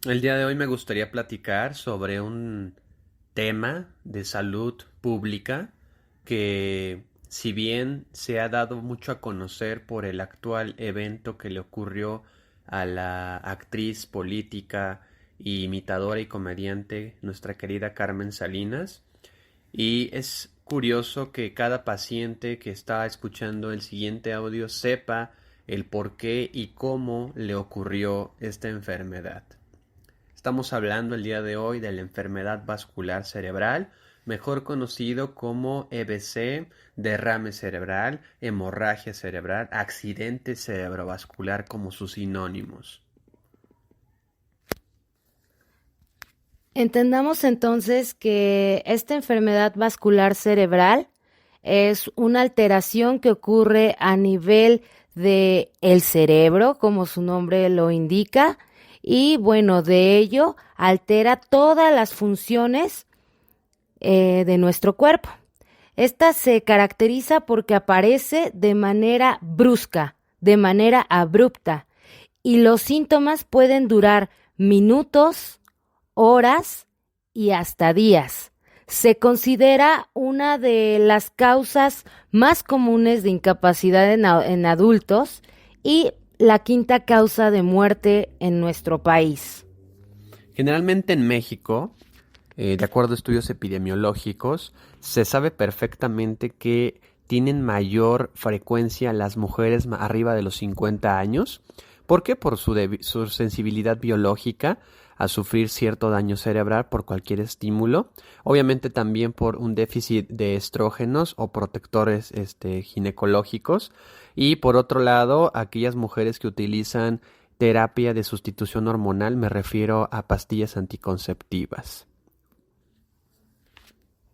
El día de hoy me gustaría platicar sobre un tema de salud pública que, si bien se ha dado mucho a conocer por el actual evento que le ocurrió a la actriz política y imitadora y comediante, nuestra querida Carmen Salinas, y es curioso que cada paciente que está escuchando el siguiente audio sepa el por qué y cómo le ocurrió esta enfermedad. Estamos hablando el día de hoy de la enfermedad vascular cerebral, mejor conocido como EBC, derrame cerebral, hemorragia cerebral, accidente cerebrovascular como sus sinónimos. Entendamos entonces que esta enfermedad vascular cerebral es una alteración que ocurre a nivel de el cerebro, como su nombre lo indica, y bueno, de ello altera todas las funciones de nuestro cuerpo. Esta se caracteriza porque aparece de manera brusca, de manera abrupta, y los síntomas pueden durar minutos, horas y hasta días. Se considera una de las causas más comunes de incapacidad en adultos y la quinta causa de muerte en nuestro país. Generalmente en México, de acuerdo a estudios epidemiológicos, se sabe perfectamente que tienen mayor frecuencia las mujeres arriba de los 50 años. ¿Por qué? Por su sensibilidad biológica a sufrir cierto daño cerebral por cualquier estímulo. Obviamente también por un déficit de estrógenos o protectores ginecológicos. Y por otro lado, aquellas mujeres que utilizan terapia de sustitución hormonal, me refiero a pastillas anticonceptivas.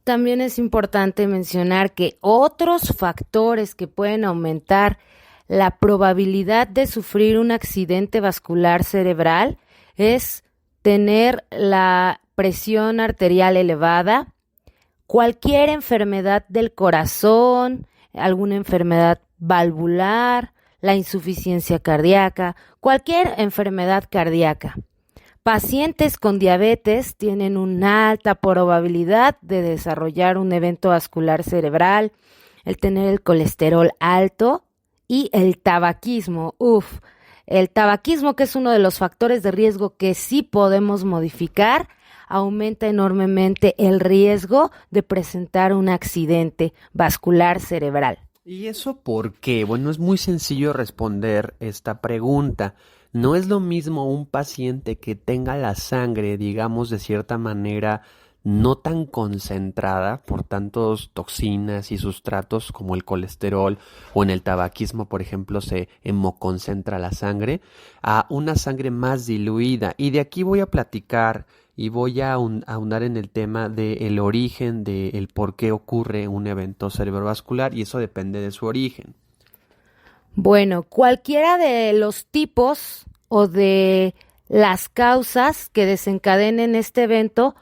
También es importante mencionar que otros factores que pueden aumentar la probabilidad de sufrir un accidente vascular cerebral es tener la presión arterial elevada, cualquier enfermedad del corazón, alguna enfermedad valvular, la insuficiencia cardíaca, cualquier enfermedad cardíaca. Pacientes con diabetes tienen una alta probabilidad de desarrollar un evento vascular cerebral, el tener el colesterol alto y el tabaquismo. El tabaquismo, que es uno de los factores de riesgo que sí podemos modificar, aumenta enormemente el riesgo de presentar un accidente vascular cerebral. ¿Y eso por qué? Bueno, es muy sencillo responder esta pregunta. No es lo mismo un paciente que tenga la sangre, digamos, de cierta manera, no tan concentrada por tantos toxinas y sustratos como el colesterol o en el tabaquismo, por ejemplo, se hemoconcentra la sangre, a una sangre más diluida. Y de aquí voy a platicar y voy a ahondar en el tema del origen, del por qué ocurre un evento cerebrovascular, y eso depende de su origen. Bueno, cualquiera de los tipos o de las causas que desencadenen este evento,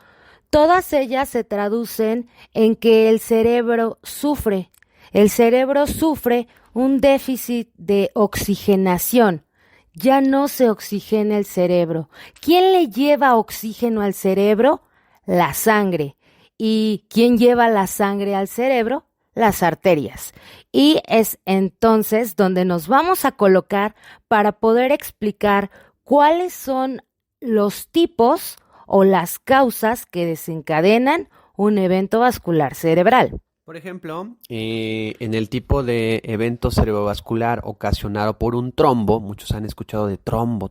todas ellas se traducen en que el cerebro sufre. El cerebro sufre un déficit de oxigenación. Ya no se oxigena el cerebro. ¿Quién le lleva oxígeno al cerebro? La sangre. ¿Y quién lleva la sangre al cerebro? Las arterias. Y es entonces donde nos vamos a colocar para poder explicar cuáles son los tipos o las causas que desencadenan un evento vascular cerebral. Por ejemplo, en el tipo de evento cerebrovascular ocasionado por un trombo, muchos han escuchado de trombo.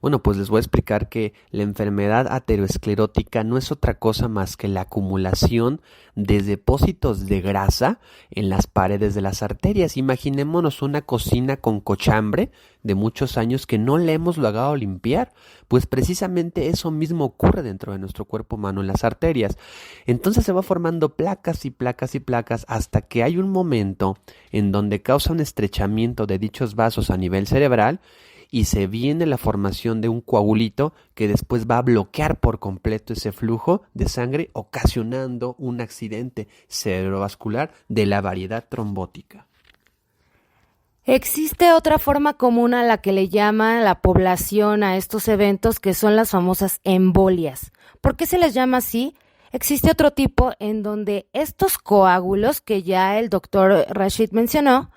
Bueno, pues les voy a explicar que la enfermedad aterosclerótica no es otra cosa más que la acumulación de depósitos de grasa en las paredes de las arterias. Imaginémonos una cocina con cochambre de muchos años que no le hemos logrado limpiar, pues precisamente eso mismo ocurre dentro de nuestro cuerpo humano en las arterias. Entonces se va formando placas y placas y placas hasta que hay un momento en donde causa un estrechamiento de dichos vasos a nivel cerebral y se viene la formación de un coagulito que después va a bloquear por completo ese flujo de sangre, ocasionando un accidente cerebrovascular de la variedad trombótica. Existe otra forma común a la que le llama la población a estos eventos, que son las famosas embolias. ¿Por qué se les llama así? Existe otro tipo en donde estos coágulos que ya el doctor Rashid mencionó,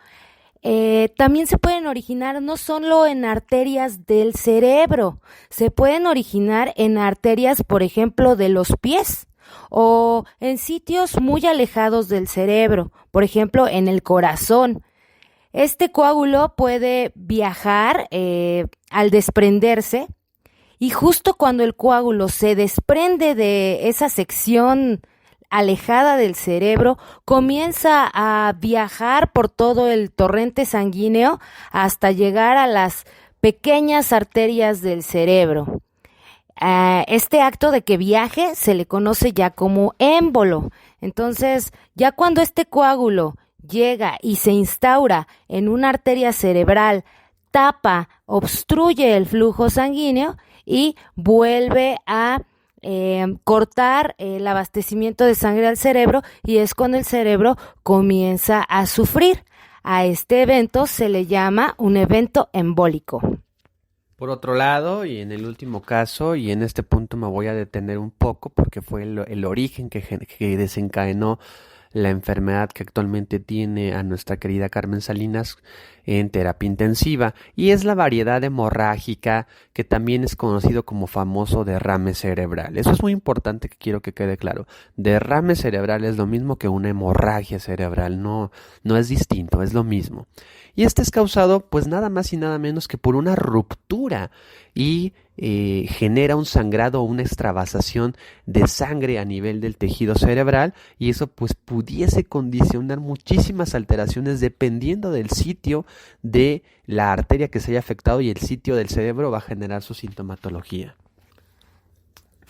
también se pueden originar no solo en arterias del cerebro, se pueden originar en arterias, por ejemplo, de los pies o en sitios muy alejados del cerebro, por ejemplo, en el corazón. Este coágulo puede viajar al desprenderse, y justo cuando el coágulo se desprende de esa sección alejada del cerebro, comienza a viajar por todo el torrente sanguíneo hasta llegar a las pequeñas arterias del cerebro. Este acto de que viaje se le conoce ya como émbolo. Entonces, ya cuando este coágulo llega y se instaura en una arteria cerebral, tapa, obstruye el flujo sanguíneo y vuelve a cortar el abastecimiento de sangre al cerebro, y es cuando el cerebro comienza a sufrir. A este evento se le llama un evento embólico. Por otro lado, y en el último caso, y en este punto me voy a detener un poco porque fue el origen que desencadenó la enfermedad que actualmente tiene a nuestra querida Carmen Salinas en terapia intensiva, y es la variedad hemorrágica, que también es conocido como famoso derrame cerebral. Eso es muy importante, que quiero que quede claro. Derrame cerebral es lo mismo que una hemorragia cerebral, no es distinto, es lo mismo. Y este es causado pues nada más y nada menos que por una ruptura, y genera un sangrado o una extravasación de sangre a nivel del tejido cerebral, y eso pues pudiese condicionar muchísimas alteraciones dependiendo del sitio de la arteria que se haya afectado, y el sitio del cerebro va a generar su sintomatología.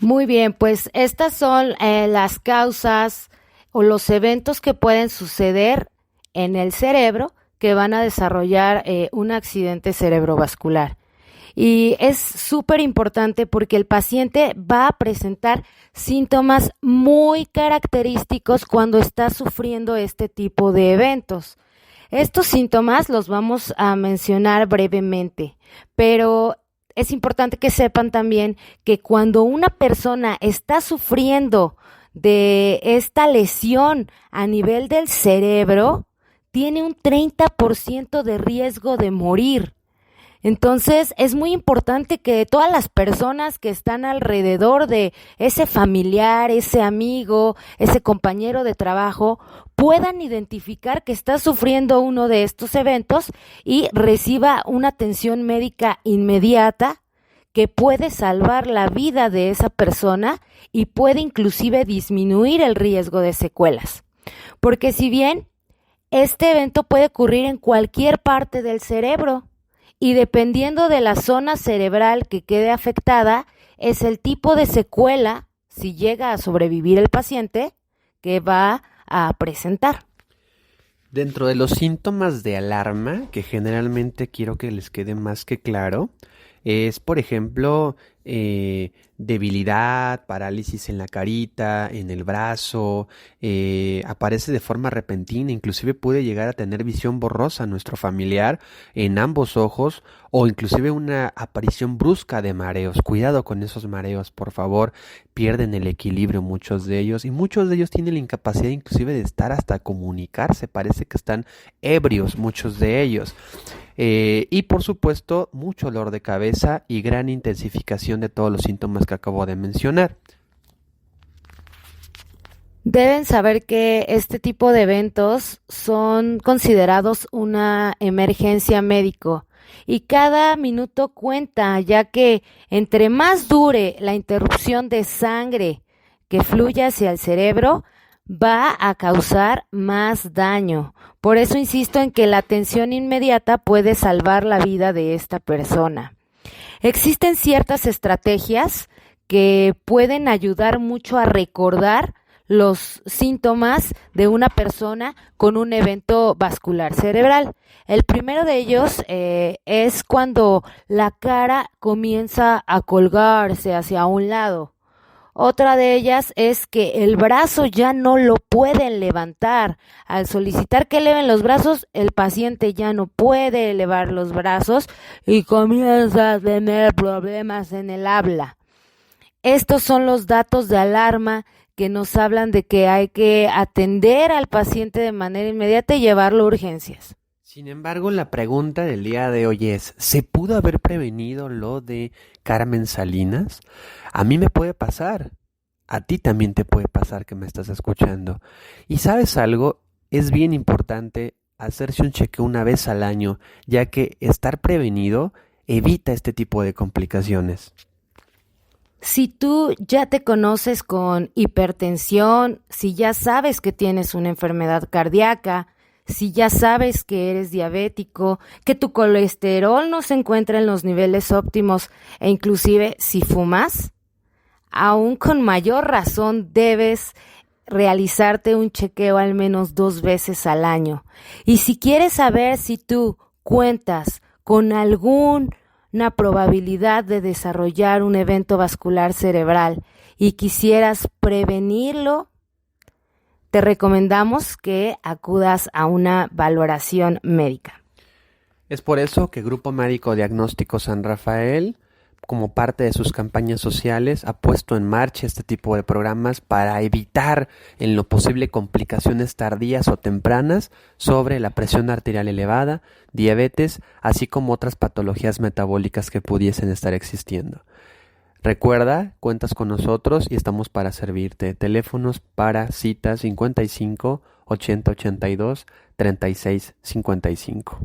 Muy bien, pues estas son las causas o los eventos que pueden suceder en el cerebro que van a desarrollar un accidente cerebrovascular. Y es súper importante porque el paciente va a presentar síntomas muy característicos cuando está sufriendo este tipo de eventos. Estos síntomas los vamos a mencionar brevemente, pero es importante que sepan también que cuando una persona está sufriendo de esta lesión a nivel del cerebro, tiene un 30% de riesgo de morir. Entonces, es muy importante que todas las personas que están alrededor de ese familiar, ese amigo, ese compañero de trabajo, puedan identificar que está sufriendo uno de estos eventos y reciba una atención médica inmediata que puede salvar la vida de esa persona y puede inclusive disminuir el riesgo de secuelas. Porque si bien este evento puede ocurrir en cualquier parte del cerebro, y dependiendo de la zona cerebral que quede afectada, es el tipo de secuela, si llega a sobrevivir el paciente, que va a presentar. Dentro de los síntomas de alarma, que generalmente quiero que les quede más que claro, es, por ejemplo, debilidad, parálisis en la carita, en el brazo, aparece de forma repentina, inclusive puede llegar a tener visión borrosa nuestro familiar en ambos ojos, o inclusive una aparición brusca de mareos. Cuidado con esos mareos, por favor, pierden el equilibrio muchos de ellos, y muchos de ellos tienen la incapacidad inclusive de estar hasta comunicarse, parece que están ebrios muchos de ellos. Y por supuesto, mucho dolor de cabeza y gran intensificación de todos los síntomas que acabo de mencionar. Deben saber que este tipo de eventos son considerados una emergencia médico, y cada minuto cuenta, ya que entre más dure la interrupción de sangre que fluye hacia el cerebro, va a causar más daño. Por eso insisto en que la atención inmediata puede salvar la vida de esta persona. Existen ciertas estrategias que pueden ayudar mucho a recordar los síntomas de una persona con un evento vascular cerebral. El primero de ellos es cuando la cara comienza a colgarse hacia un lado, Otra de ellas es que el brazo ya no lo pueden levantar. Al solicitar que eleven los brazos, el paciente ya no puede elevar los brazos y comienza a tener problemas en el habla. Estos son los datos de alarma que nos hablan de que hay que atender al paciente de manera inmediata y llevarlo a urgencias. Sin embargo, la pregunta del día de hoy es, ¿se pudo haber prevenido lo de Carmen Salinas? A mí me puede pasar, a ti también te puede pasar que me estás escuchando. Y ¿sabes algo? Es bien importante hacerse un chequeo una vez al año, ya que estar prevenido evita este tipo de complicaciones. Si tú ya te conoces con hipertensión, si ya sabes que tienes una enfermedad cardíaca, si ya sabes que eres diabético, que tu colesterol no se encuentra en los niveles óptimos e inclusive si fumas, aún con mayor razón debes realizarte un chequeo al menos 2 veces al año. Y si quieres saber si tú cuentas con alguna probabilidad de desarrollar un evento vascular cerebral y quisieras prevenirlo, te recomendamos que acudas a una valoración médica. Es por eso que Grupo Médico Diagnóstico San Rafael, como parte de sus campañas sociales, ha puesto en marcha este tipo de programas para evitar en lo posible complicaciones tardías o tempranas sobre la presión arterial elevada, diabetes, así como otras patologías metabólicas que pudiesen estar existiendo. Recuerda, cuentas con nosotros y estamos para servirte. Teléfonos para citas 55 80 82 36 55.